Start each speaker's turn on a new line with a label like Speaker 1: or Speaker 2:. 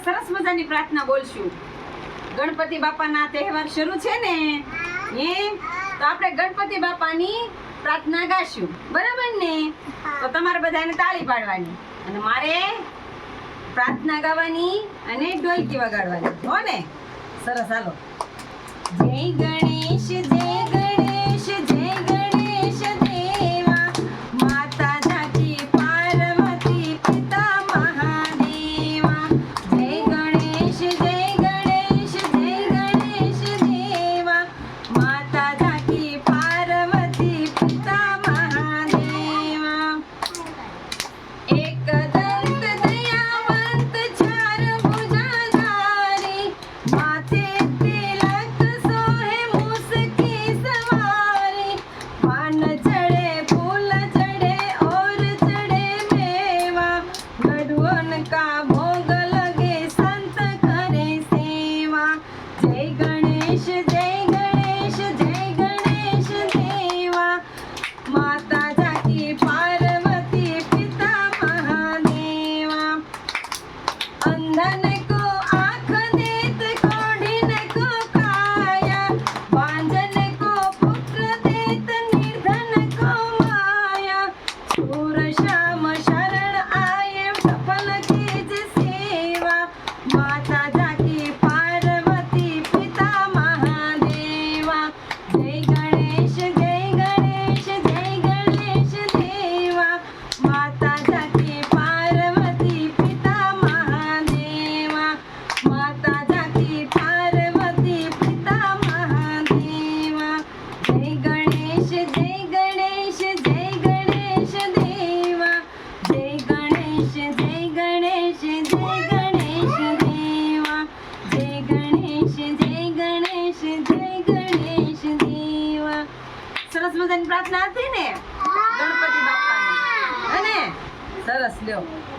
Speaker 1: સરસ મજાની પ્રાર્થના બોલશું. ગણપતિ બાપાના તહેવાર શરૂ છે ને, તો આપણે ગણપતિ બાપાની પ્રાર્થના ગાશું, બરાબર ને? તો તમારે બધાને તાળી પાડવાની અને મારે પ્રાર્થના ગાવાની અને ઢોલકી વગાડવાની, હો ને? સરસ, હાલો. જય ગણેશ, જય ગણેશ, જય ગણેશ દેવા, માતા જાકી પાર્વતી પિતા મહાદેવા. જય ગણેશ, જય ગણેશ, જય ગણેશ દેવા, માતા જાકી પાર્વતી પિતા મહાદેવા. એક દંત દયાવંત ચાર ભુજાધારી, માથે તિલક સોહે મુસકી સવારી, પાન ચढ़े फूल चढ़े और चढ़े मेवा, लड्डुओं का भोग लगे संत करे सेवा. जय गणेश, जय गणेश, जय गणेश देवा, माता जाकी पार्वती पिता મહાદેવા. અંધન કો આંખ દેત, કોઢિન કો કાયા, બાંધન કો પુત્ર દેત, નિર્ધન કો માયા. શૂર શ્યામ શરણ આયે, સફલ કીજ સેવા, માતા જાકી પાર્વતી પિતા મહાદેવા. જય ગણેશ, જય ગણેશ, જય ગણેશ દેવા, માતા જાકી પાર્વતી પિતા મહાદેવા, માતા જાકી પાર્વતી પિતા મહાદેવા. જય ગણેશ, જય ગણેશ, જય ગણેશ દેવા, જય ગણેશ, જય ગણેશ, જય ગણેશ દેવા, જય ગણેશ, જય ગણેશ, જય ગણેશ દેવા. સરસ મજાની પ્રાર્થના હતી ને ગણપતિ બાપાની, હે ને? સરસ, લ્યો.